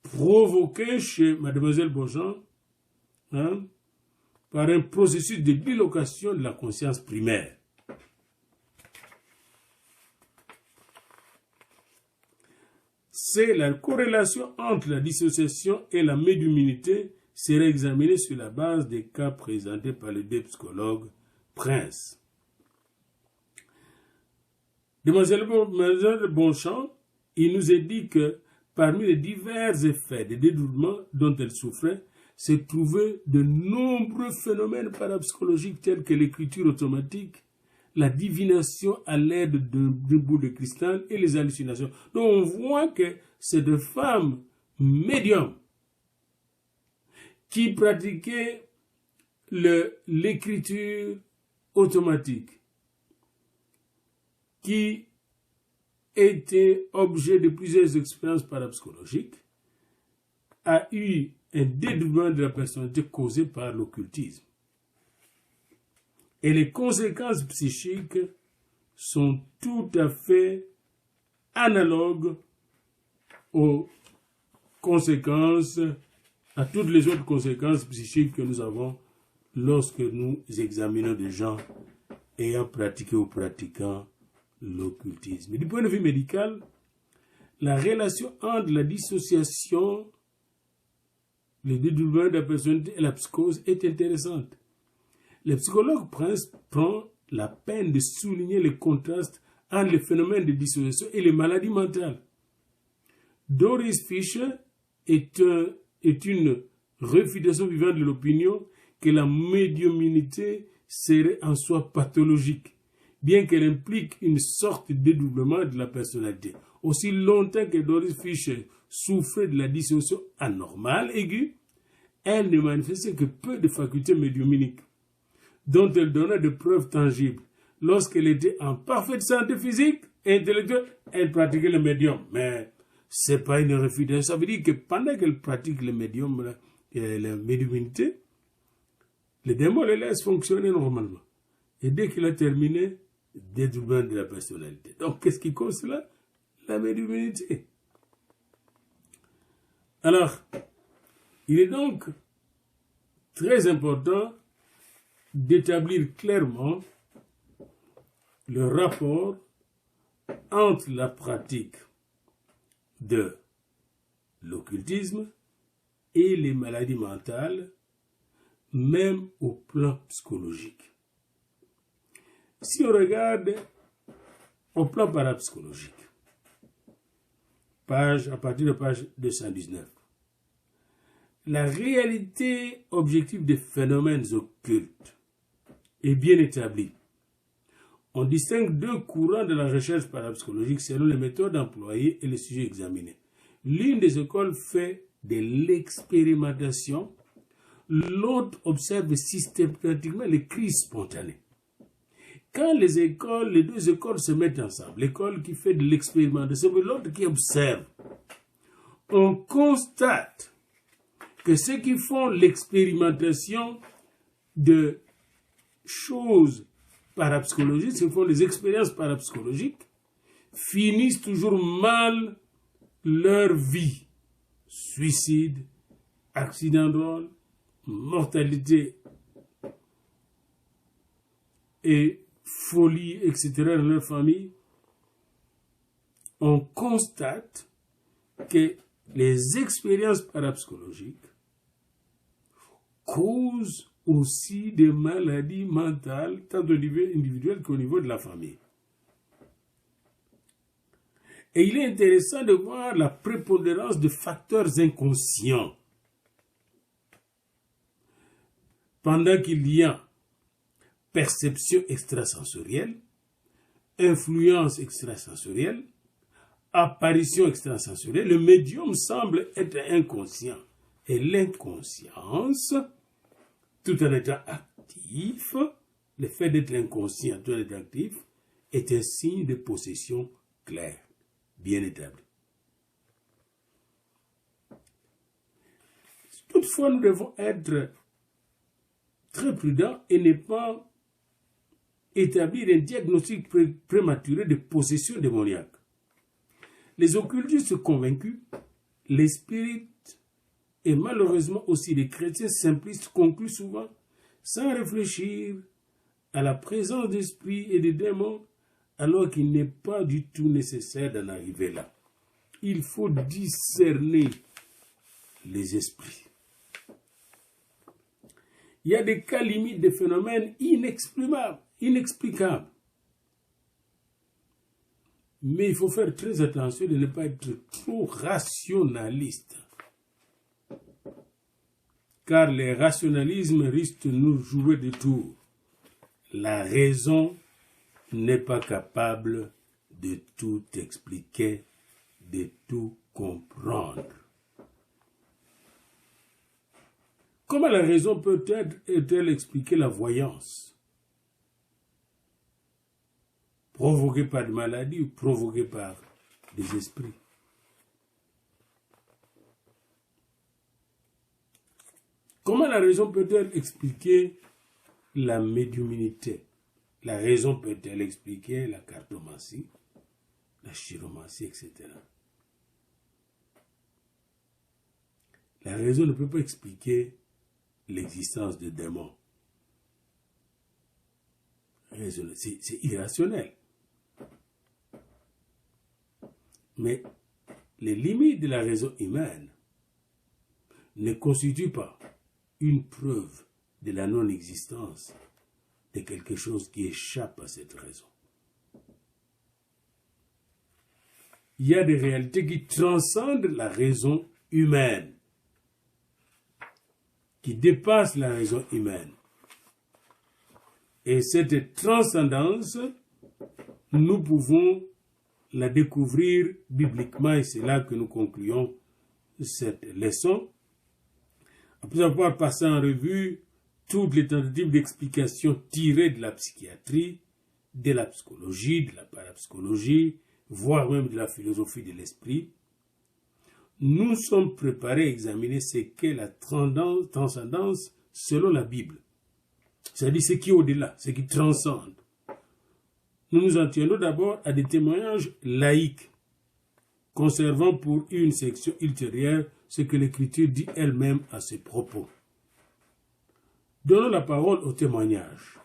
provoqué chez Mademoiselle Beauchamp par un processus de dislocation de la conscience primaire. C'est la corrélation entre la dissociation et la médiumnité serait examinée sur la base des cas présentés par le psychologue Prince. Demoiselle Bonchamp, il nous est dit que parmi les divers effets de dédoublement dont elle souffrait, se trouvaient de nombreux phénomènes parapsychologiques tels que l'écriture automatique, la divination à l'aide de bouts de cristal et les hallucinations. Donc on voit que c'est des femmes médiums qui pratiquaient l'écriture automatique, qui étaient objet de plusieurs expériences parapsychologiques, a eu un dédoublement de la personnalité causé par l'occultisme. Et les conséquences psychiques sont tout à fait analogues aux conséquences, à toutes les autres conséquences psychiques que nous avons lorsque nous examinons des gens ayant pratiqué ou pratiquant l'occultisme. Du point de vue médical, la relation entre la dissociation, le dédoublement de la personnalité et la psychose est intéressante. Le psychologue Prince prend la peine de souligner les contrastes entre les phénomènes de dissociation et les maladies mentales. Doris Fisher est une réfutation vivante de l'opinion que la médiumnité serait en soi pathologique, bien qu'elle implique une sorte de dédoublement de la personnalité. Aussi longtemps que Doris Fisher souffrait de la dissociation anormale aiguë, elle ne manifestait que peu de facultés médiumniques, dont elle donna de preuves tangibles. Lorsqu'elle était en parfaite santé physique et intellectuelle, elle pratiquait le médium. Mais ce n'est pas une réfutation. Ça veut dire que pendant qu'elle pratique le médium, la médiumnité, le démon le laisse fonctionner normalement. Et dès qu'il a terminé, dédoublement de la personnalité. Donc, qu'est-ce qui cause cela? La médiumnité. Alors, il est donc très important d'établir clairement le rapport entre la pratique de l'occultisme et les maladies mentales, même au plan psychologique. Si on regarde au plan parapsychologique, à partir de page 219, la réalité objective des phénomènes occultes est bien établie. On distingue deux courants de la recherche parapsychologique selon les méthodes employées et les sujets examinés. L'une des écoles fait de l'expérimentation, l'autre observe systématiquement les crises spontanées. Quand les deux écoles se mettent ensemble, l'école qui fait de l'expérimentation et l'autre qui observe, on constate que ceux qui font l'expérimentation de choses parapsychologiques, ceux qui font des expériences parapsychologiques, finissent toujours mal leur vie. Suicide, accident de vol, mortalité et folie, etc. dans leur famille. On constate que les expériences parapsychologiques causent aussi des maladies mentales, tant au niveau individuel qu'au niveau de la famille. Et il est intéressant de voir la prépondérance de facteurs inconscients. Pendant qu'il y a perception extrasensorielle, influence extrasensorielle, apparition extrasensorielle, le médium semble être inconscient. Et l'inconscience, tout en étant actif, le fait d'être inconscient tout en étant actif, est un signe de possession claire, bien établi. Toutefois, nous devons être très prudents et ne pas établir un diagnostic prématuré de possession démoniaque. Les occultistes convaincus, les spirites et malheureusement aussi les chrétiens simplistes concluent souvent sans réfléchir à la présence d'esprits et de démons, alors qu'il n'est pas du tout nécessaire d'en arriver là. Il faut discerner les esprits. Il y a des cas limites, des phénomènes inexplicables. Mais il faut faire très attention de ne pas être trop rationaliste. Car les rationalismes risquent de nous jouer des tours. La raison n'est pas capable de tout expliquer, de tout comprendre. Comment la raison peut-elle expliquer la voyance provoquée par des maladies ou provoquée par des esprits? Comment la raison peut-elle expliquer la médiumnité? La raison peut-elle expliquer la cartomancie, la chiromancie, etc. La raison ne peut pas expliquer l'existence de démons. C'est irrationnel. Mais les limites de la raison humaine ne constituent pas une preuve de la non-existence de quelque chose qui échappe à cette raison. Il y a des réalités qui transcendent la raison humaine, qui dépassent la raison humaine. Et cette transcendance, nous pouvons la découvrir bibliquement, et c'est là que nous concluons cette leçon. Après avoir passé en revue toutes les tentatives d'explication tirées de la psychiatrie, de la psychologie, de la parapsychologie, voire même de la philosophie de l'esprit, nous sommes préparés à examiner ce qu'est la transcendance selon la Bible. C'est-à-dire ce qui est au-delà, ce qui transcende. Nous nous en tiendrons d'abord à des témoignages laïques, conservant pour une section ultérieure ce que l'Écriture dit elle-même à ses propos. Donnons la parole au témoignage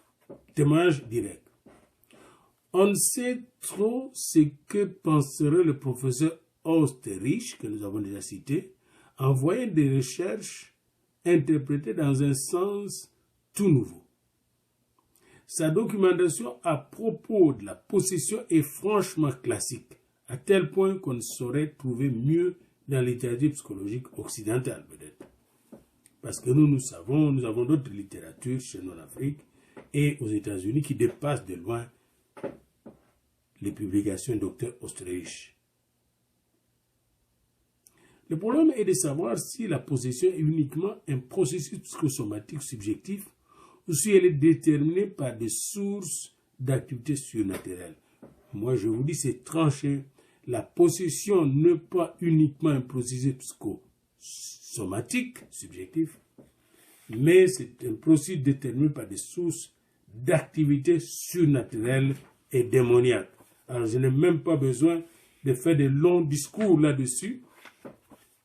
direct. On ne sait trop ce que penserait le professeur Oesterreich, que nous avons déjà cité, en voyant des recherches interprétées dans un sens tout nouveau. Sa documentation à propos de la possession est franchement classique, à tel point qu'on ne saurait trouver mieux dans la littérature psychologique occidentale, peut-être. Parce que nous avons d'autres littératures chez nous en Afrique et aux États-Unis qui dépassent de loin les publications du Dr Oesterreich. Le problème est de savoir si la possession est uniquement un processus psychosomatique subjectif ou si elle est déterminée par des sources d'activité surnaturelle. Moi, je vous dis, c'est tranché. La possession n'est pas uniquement un processus psychosomatique, subjectif, mais c'est un processus déterminé par des sources d'activité surnaturelle et démoniaque. Alors, je n'ai même pas besoin de faire de longs discours là-dessus.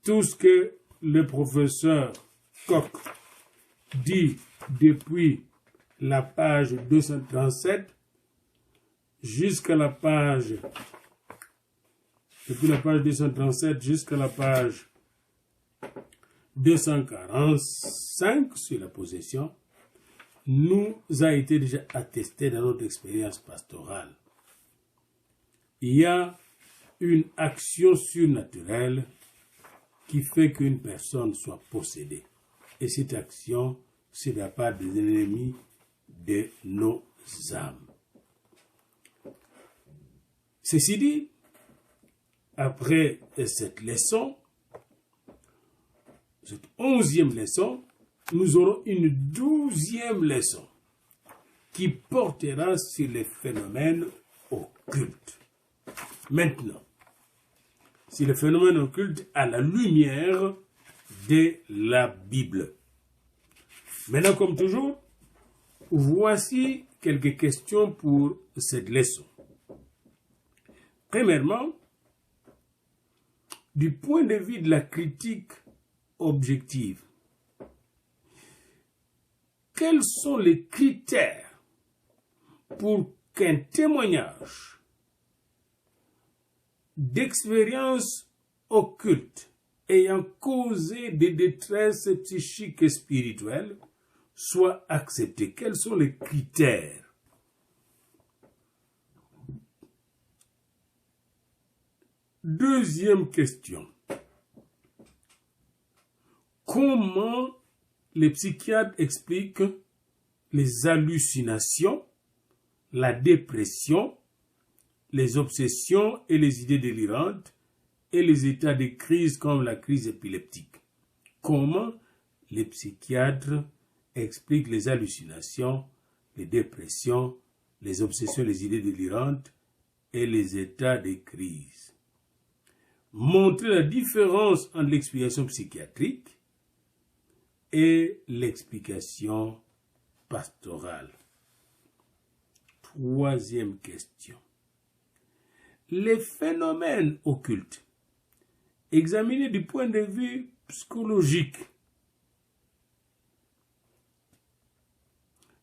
Tout ce que le professeur Koch dit depuis la page 237 jusqu'à la page 245 sur la possession nous a été déjà attesté dans notre expérience pastorale. Il y a une action surnaturelle qui fait qu'une personne soit possédée. Et cette action, c'est de la part des ennemis de nos âmes. Ceci dit, après cette leçon, cette 11e leçon, nous aurons une 12e leçon qui portera sur les phénomènes occultes. Maintenant, c'est le phénomène occulte à la lumière de la Bible. Maintenant, comme toujours, voici quelques questions pour cette leçon. Premièrement, du point de vue de la critique objective, quels sont les critères pour qu'un témoignage d'expérience occulte ayant causé des détresses psychiques et spirituelles soit accepté? Quels sont les critères? Deuxième question. Comment les psychiatres expliquent les hallucinations, la dépression, les obsessions et les idées délirantes et les états de crise comme la crise épileptique? Comment les psychiatres expliquent les hallucinations, les dépressions, les obsessions, les idées délirantes et les états de crise? Montrer la différence entre l'explication psychiatrique et l'explication pastorale. Troisième question. Les phénomènes occultes, examinés du point de vue psychologique.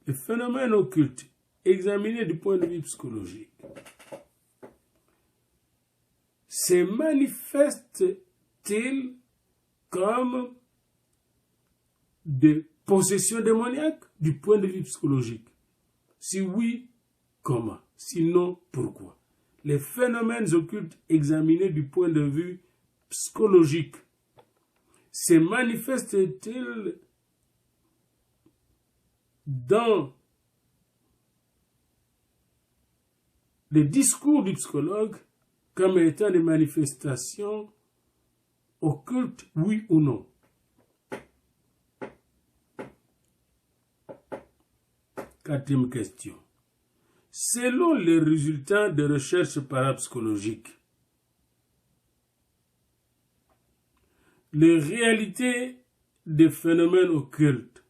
Les phénomènes occultes, examinés du point de vue psychologique, se manifestent-ils comme des possessions démoniaques du point de vue psychologique? Si oui, comment? Sinon, pourquoi? Les phénomènes occultes examinés du point de vue psychologique se manifestent-ils dans les discours du psychologue comme étant des manifestations occultes, oui ou non? Quatrième question. Selon les résultats de recherches parapsychologiques, les réalités des phénomènes occultes,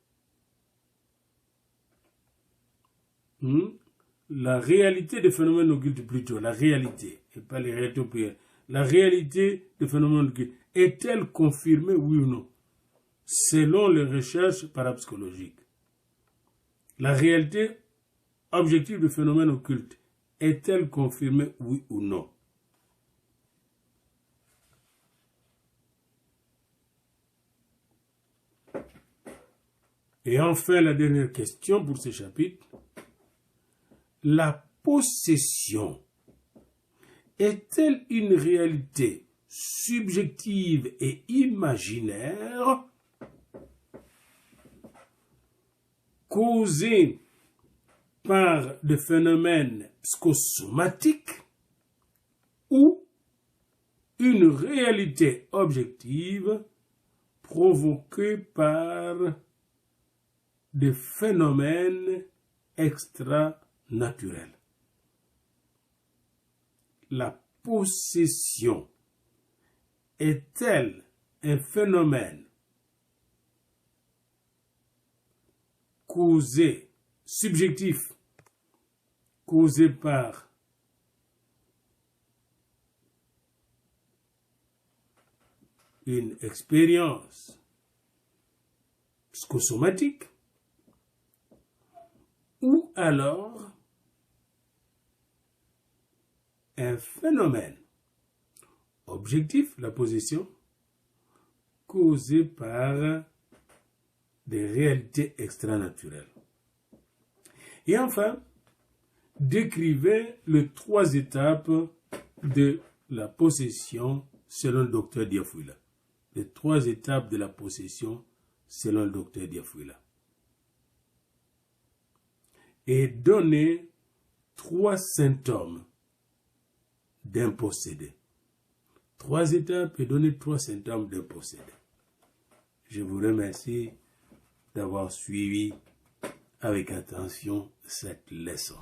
la réalité des phénomènes occultes plutôt, la réalité, et pas les réalités au pluriel, la réalité des phénomènes occultes est-elle confirmée, oui ou non? Selon les recherches parapsychologiques, la réalité objective des phénomènes occultes est-elle confirmée, oui ou non? Et enfin, la dernière question pour ce chapitre. La possession est-elle une réalité subjective et imaginaire causée par des phénomènes psychosomatiques ou une réalité objective provoquée par des phénomènes extra-naturels? La possession est-elle un phénomène causé, subjectif, causé par une expérience psychosomatique, ou alors un phénomène objectif, la possession, causé par des réalités extranaturelles? Et enfin, décrivez les 3 étapes de la possession selon le docteur Diafuila. Les 3 étapes de la possession selon le docteur Diafuila. Et donnez 3 symptômes d'un possédé. 3 étapes et donnez 3 symptômes d'un possédé. Je vous remercie d'avoir suivi avec attention cette leçon.